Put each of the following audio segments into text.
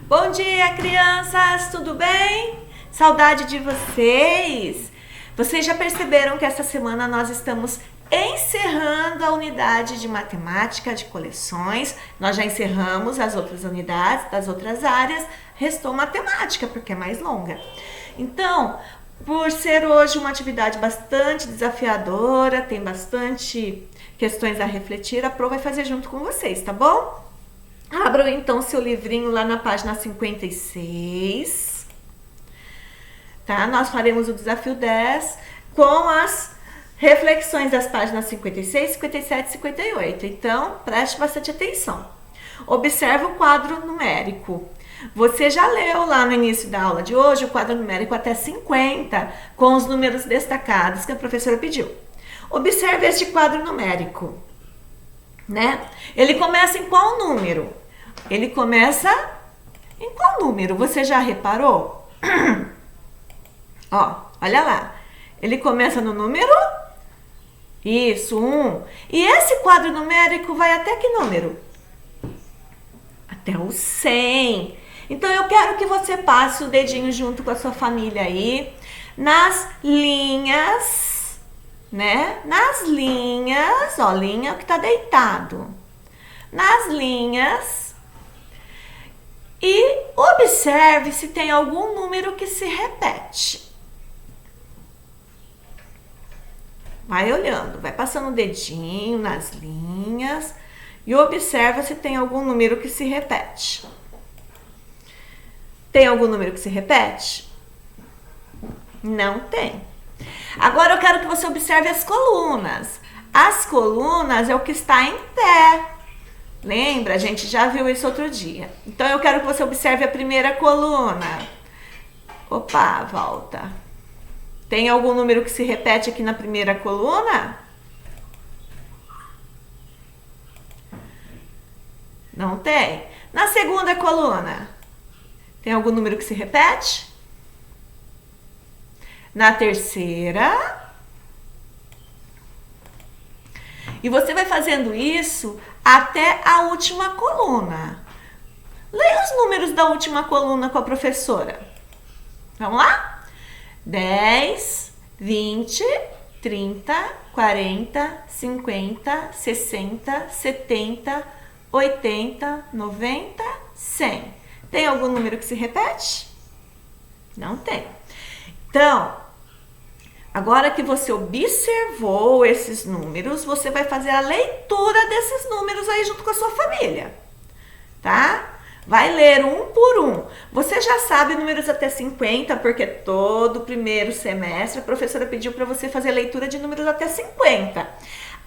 Bom dia, crianças! Tudo bem? Saudade de vocês! Vocês já perceberam que essa semana nós estamos encerrando a unidade de matemática de coleções. Nós já encerramos as outras unidades das outras áreas, restou matemática porque é mais longa. Então, por ser hoje uma atividade bastante desafiadora, tem bastante questões a refletir, a Pro vai fazer junto com vocês, tá bom? Abram então seu livrinho lá na página 56, tá? Nós faremos o desafio 10 com as reflexões das páginas 56, 57 e 58. Então, preste bastante atenção. Observe o quadro numérico. Você já leu lá no início da aula de hoje o quadro numérico até 50, com os números destacados que a professora pediu. Observe este quadro numérico, né? Ele começa em qual número? Ele começa em qual número? Você já reparou? Ó, olha lá. Ele começa no número? Isso, 1. E esse quadro numérico vai até que número? Até o 100. Então, eu quero que você passe o dedinho junto com a sua família aí, nas linhas, né? Nas linhas, ó, linha que tá deitado. Nas linhas. E observe se tem algum número que se repete. Vai olhando, vai passando o dedinho nas linhas e observa se tem algum número que se repete. Tem algum número que se repete? Não tem. Agora eu quero que você observe as colunas. As colunas é o que está em pé. Lembra? A gente já viu isso outro dia. Então, eu quero que você observe a primeira coluna. Opa, volta. Tem algum número que se repete aqui na primeira coluna? Não tem. Na segunda coluna, tem algum número que se repete? Na terceira. E você vai fazendo isso até a última coluna. Leia os números da última coluna com a professora. Vamos lá? 10, 20, 30, 40, 50, 60, 70, 80, 90, 100. Tem algum número que se repete? Não tem. Então, agora que você observou esses números, você vai fazer a leitura desses números aí junto com a sua família, tá? Vai ler um por um. Você já sabe números até 50, porque todo primeiro semestre a professora pediu para você fazer a leitura de números até 50.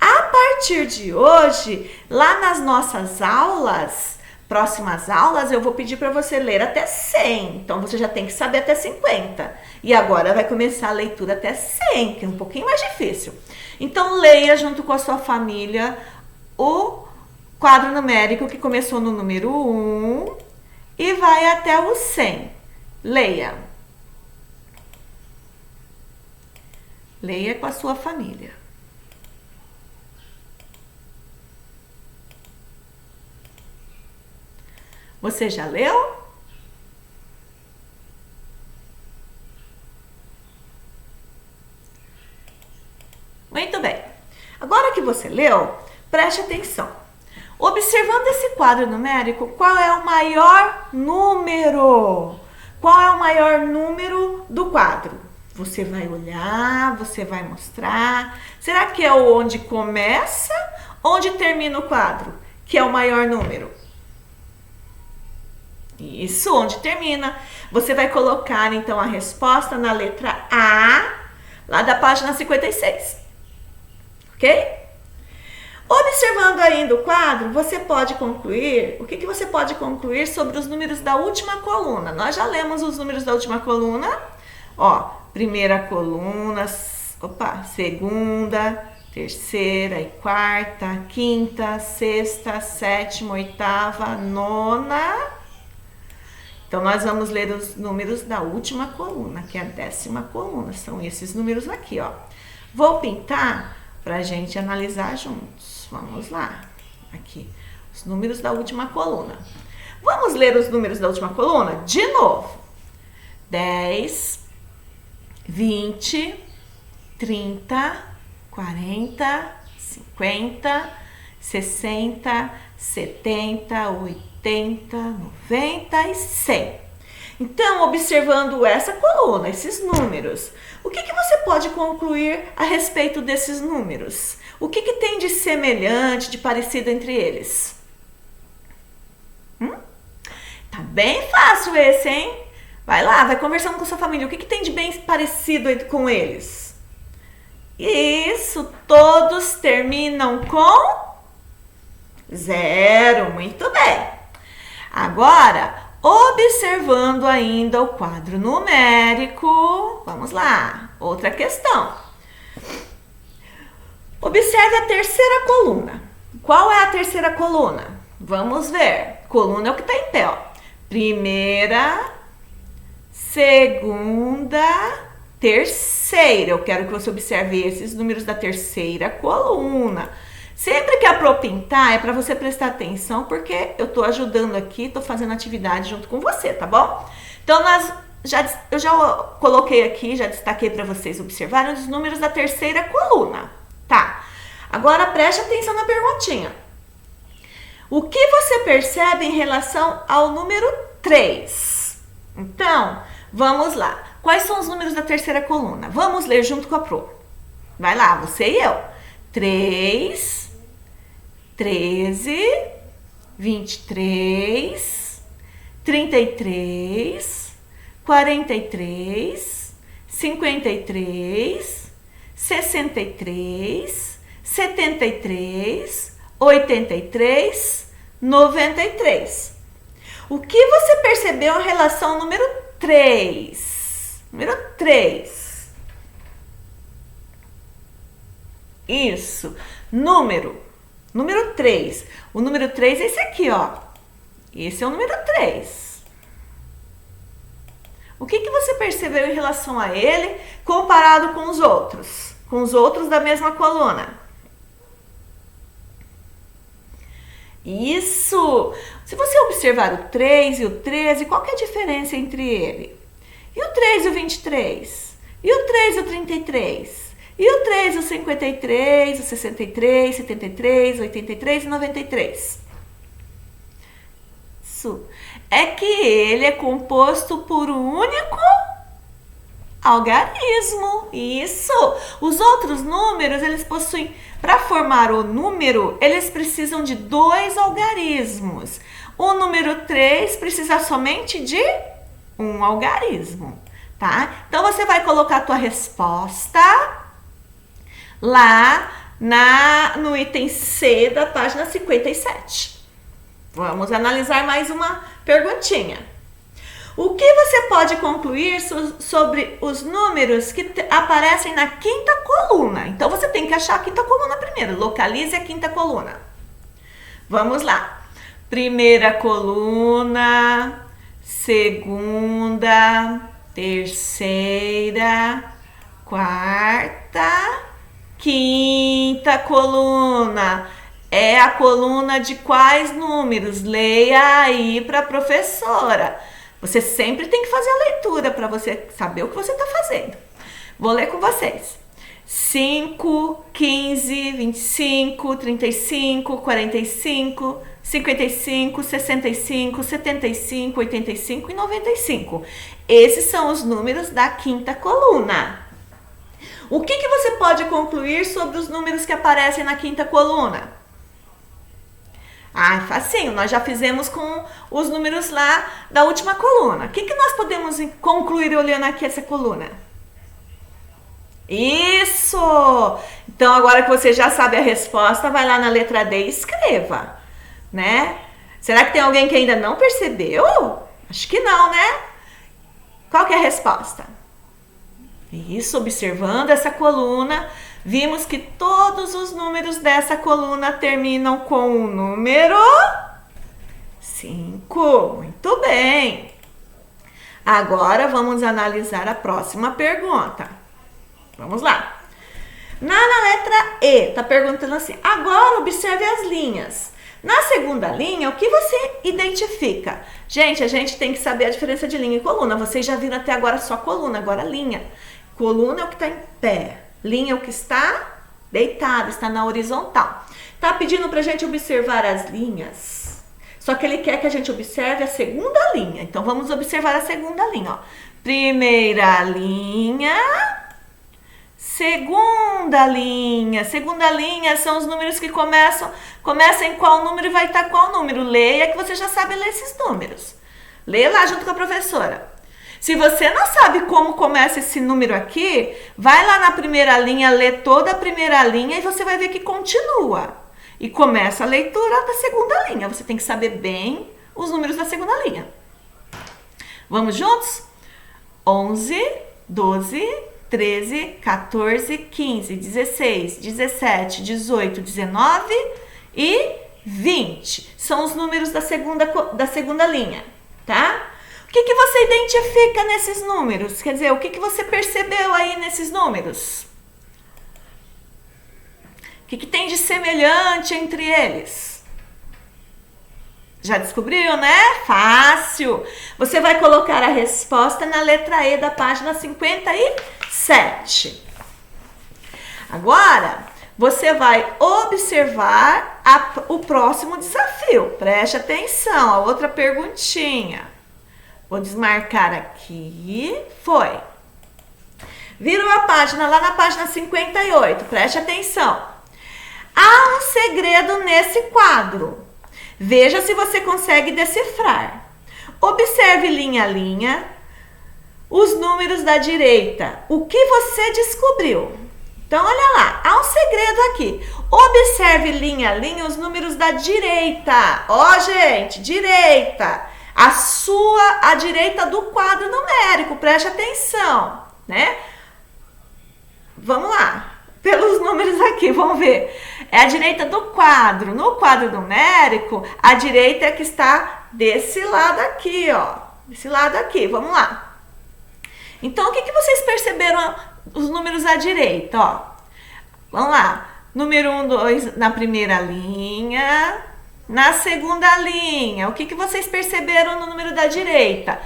A partir de hoje, lá nas nossas aulas, próximas aulas, eu vou pedir para você ler até 100. Então, você já tem que saber até 50. E agora vai começar a leitura até 100, que é um pouquinho mais difícil. Então, leia junto com a sua família o quadro numérico que começou no número 1 e vai até o 100. Leia. Leia com a sua família. Você já leu? Muito bem. Agora que você leu, preste atenção. Observando esse quadro numérico, qual é o maior número? Qual é o maior número do quadro? Você vai olhar, você vai mostrar. Será que é onde começa, onde termina o quadro? Que é o maior número? Isso, onde termina. Você vai colocar, então, a resposta na letra A, lá da página 56. Ok? Observando ainda o quadro, você pode concluir, o que você pode concluir sobre os números da última coluna? Nós já lemos os números da última coluna. Ó, primeira coluna, opa, segunda, terceira e quarta, quinta, sexta, sétima, oitava, nona. Então, nós vamos ler os números da última coluna, que é a 10ª coluna. São esses números aqui, ó. Vou pintar para a gente analisar juntos. Vamos lá. Aqui, os números da última coluna. Vamos ler os números da última coluna? De novo. 10, 20, 30, 40, 50, 60, 70, 80, 90 e 100. Então, observando essa coluna, esses números, o que você pode concluir a respeito desses números? O que tem de semelhante, de parecido entre eles? Tá bem fácil esse, hein? Vai lá, vai conversando com sua família. O que tem de bem parecido com eles? Isso, todos terminam com 0. Muito bem. Agora, observando ainda o quadro numérico, vamos lá, outra questão. Observe a terceira coluna. Qual é a terceira coluna? Vamos ver. Coluna é o que está em pé, ó. Primeira, segunda, terceira. Eu quero que você observe esses números da terceira coluna. Sempre que é para pintar, é para você prestar atenção, porque eu tô ajudando aqui, tô fazendo atividade junto com você, tá bom? Então, eu já coloquei aqui, já destaquei para vocês observarem os números da terceira coluna, tá? Agora, preste atenção na perguntinha. O que você percebe em relação ao número 3? Então, vamos lá. Quais são os números da terceira coluna? Vamos ler junto com a Pro. Vai lá, você e eu. 3, 13, 23, 33, 43, 53, 63, 73, 83, 93. O que você percebeu em relação ao número 3? Número 3. Isso. Número 3. O número 3 é esse aqui, ó. Esse é o número 3. O que você percebeu em relação a ele comparado com os outros? Com os outros da mesma coluna? Isso! Se você observar o 3 e o 13, qual que é a diferença entre ele? E o 3 e o 23? E o 3 e o 33? E o 3 e o 53, o 63, 73, 83 e 93? Isso. É que ele é composto por um único algarismo. Isso. Os outros números, eles possuem, para formar o número, eles precisam de 2 algarismos. O número 3 precisa somente de um algarismo, tá? Então, você vai colocar a tua resposta lá no item C da página 57. Vamos analisar mais uma perguntinha. O que você pode concluir sobre os números que aparecem na quinta coluna? Então, você tem que achar a quinta coluna primeiro. Localize a quinta coluna. Vamos lá. Primeira coluna, segunda, terceira, quarta, quinta coluna. É a coluna de quais números? Leia aí para a professora. Você sempre tem que fazer a leitura para você saber o que você está fazendo. Vou ler com vocês. 5, 15, 25, 35, 45, 55, 65, 75, 85 e 95. Esses são os números da quinta coluna. O que você pode concluir sobre os números que aparecem na quinta coluna? Ah, facinho, nós já fizemos com os números lá da última coluna. O que nós podemos concluir olhando aqui essa coluna? Isso! Então, agora que você já sabe a resposta, vai lá na letra D e escreva, né? Será que tem alguém que ainda não percebeu? Acho que não, né? Qual que é a resposta? Isso, observando essa coluna, vimos que todos os números dessa coluna terminam com o número 5. Muito bem. Agora vamos analisar a próxima pergunta. Vamos lá. Na letra E, está perguntando assim, agora observe as linhas. Na segunda linha, o que você identifica? Gente, a gente tem que saber a diferença de linha e coluna. Vocês já viram até agora só coluna, agora linha. Coluna é o que está em pé. Linha é o que está deitado, está na horizontal. Tá pedindo pra gente observar as linhas. Só que ele quer que a gente observe a segunda linha. Então, vamos observar a segunda linha, ó. Primeira linha, segunda linha. Segunda linha são os números que começam em qual número e vai estar qual número. Leia que você já sabe ler esses números. Leia lá junto com a professora. Se você não sabe como começa esse número aqui, vai lá na primeira linha, lê toda a primeira linha e você vai ver que continua. E começa a leitura da segunda linha. Você tem que saber bem os números da segunda linha. Vamos juntos? 11, 12, 13, 14, 15, 16, 17, 18, 19 e 20. São os números da segunda linha, tá? O que você identifica nesses números? Quer dizer, o que você percebeu aí nesses números? O que tem de semelhante entre eles? Já descobriu, né? Fácil! Você vai colocar a resposta na letra E da página 57. Agora, você vai observar o próximo desafio. Preste atenção, a outra perguntinha. Vou desmarcar aqui. Foi. Viram a página lá na página 58. Preste atenção. Há um segredo nesse quadro. Veja se você consegue decifrar. Observe linha a linha os números da direita. O que você descobriu? Então, olha lá. Há um segredo aqui. Observe linha a linha os números da direita. Ó, gente, direita. A direita do quadro numérico, preste atenção, né? Vamos lá, pelos números aqui, vamos ver. É a direita do quadro. No quadro numérico, a direita é que está desse lado aqui, ó. Desse lado aqui, vamos lá. Então, o que vocês perceberam os números à direita, ó? Vamos lá. Número 1, 2 na primeira linha. Na segunda linha, o que vocês perceberam no número da direita?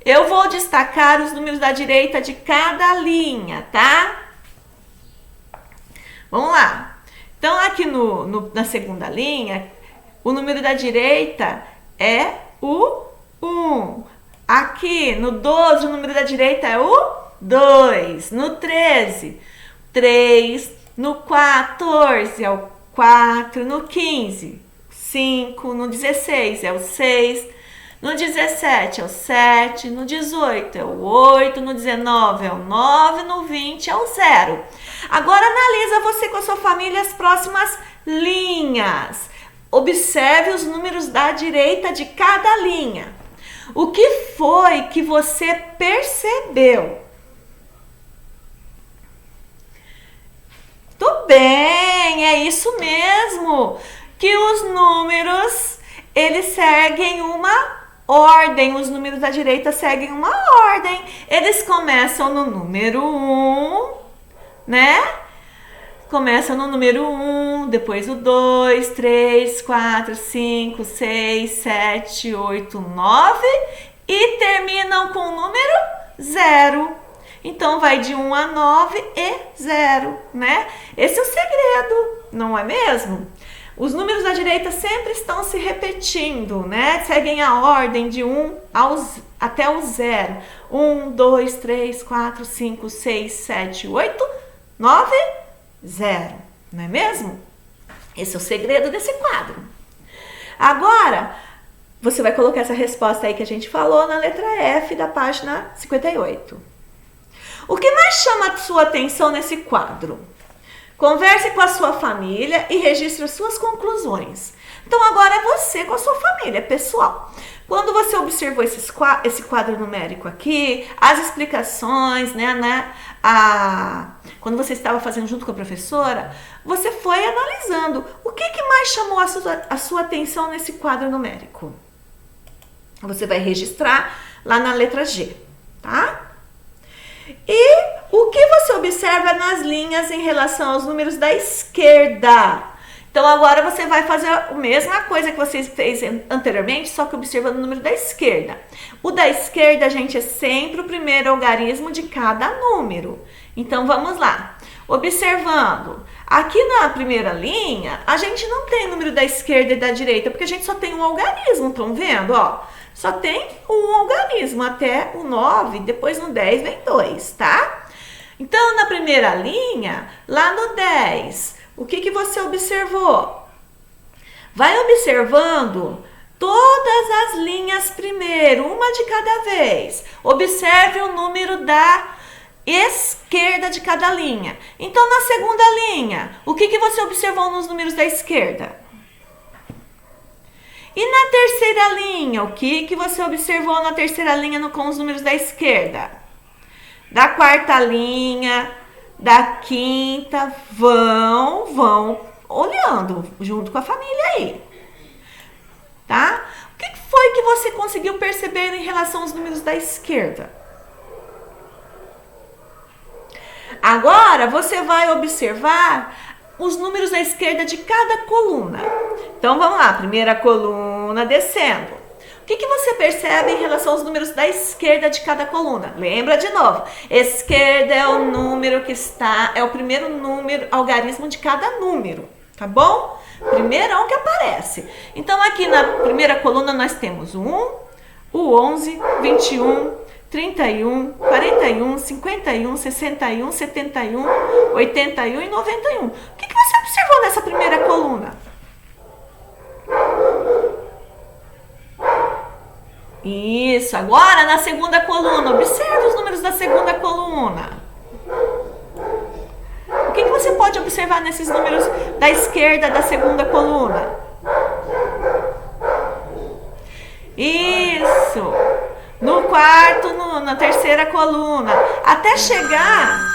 Eu vou destacar os números da direita de cada linha, tá? Vamos lá. Então, aqui na segunda linha, o número da direita é o 1. Aqui no 12, o número da direita é o 2. No 13, 3. No 14 é o 4. No 15, 5, no 16 é o 6, no 17 é o 7, no 18 é o 8, no 19 é o 9, no 20 é o 0. Agora analisa você com a sua família as próximas linhas. Observe os números da direita de cada linha. O que foi que você percebeu? Tudo bem, é isso mesmo. Que os números, eles seguem uma ordem. Os números da direita seguem uma ordem. Eles começam no número 1, né? Começam no número 1, depois o 2, 3, 4, 5, 6, 7, 8, 9 e terminam com o número 0. Então, vai de 1 a 9 e 0, né? Esse é o segredo, não é mesmo? Os números da direita sempre estão se repetindo, né? Seguem a ordem de 1 até o 0. 1, 2, 3, 4, 5, 6, 7, 8, 9, 0. Não é mesmo? Esse é o segredo desse quadro. Agora, você vai colocar essa resposta aí que a gente falou na letra F da página 58. O que mais chama a sua atenção nesse quadro? Converse com a sua família e registre as suas conclusões. Então, agora é você com a sua família, pessoal. Quando você observou esse quadro numérico aqui, as explicações, né, quando você estava fazendo junto com a professora, você foi analisando o que mais chamou a sua atenção nesse quadro numérico. Você vai registrar lá na letra G, tá? E o que você observa nas linhas em relação aos números da esquerda? Então agora você vai fazer a mesma coisa que você fez anteriormente, só que observando o número da esquerda. O da esquerda, gente, é sempre o primeiro algarismo de cada número. Então vamos lá. Observando, aqui na primeira linha, a gente não tem número da esquerda e da direita, porque a gente só tem um algarismo, estão vendo? Ó, só tem um algarismo até o 9, depois no 10 vem 2, tá? Então, na primeira linha, lá no 10, o que você observou? Vai observando todas as linhas primeiro, uma de cada vez. Observe o número da esquerda de cada linha. Então, na segunda linha, o que você observou nos números da esquerda? E na terceira linha, o que você observou na terceira linha com os números da esquerda? Da quarta linha, da quinta, vão olhando junto com a família aí, tá? O que foi que você conseguiu perceber em relação aos números da esquerda? Agora você vai observar os números da esquerda de cada coluna. Então vamos lá, primeira coluna descendo. O que você percebe em relação aos números da esquerda de cada coluna? Lembra de novo, esquerda é o número que está, é o primeiro número, algarismo de cada número, tá bom? Primeirão que aparece. Então aqui na primeira coluna nós temos o 1, o 11, 21, 31, 41, 51, 61, 71, 81 e 91. O que você observou nessa primeira coluna? Isso, agora na segunda coluna, observe os números da segunda coluna. O que você pode observar nesses números da esquerda da segunda coluna? Isso, no quarto, na terceira coluna, até chegar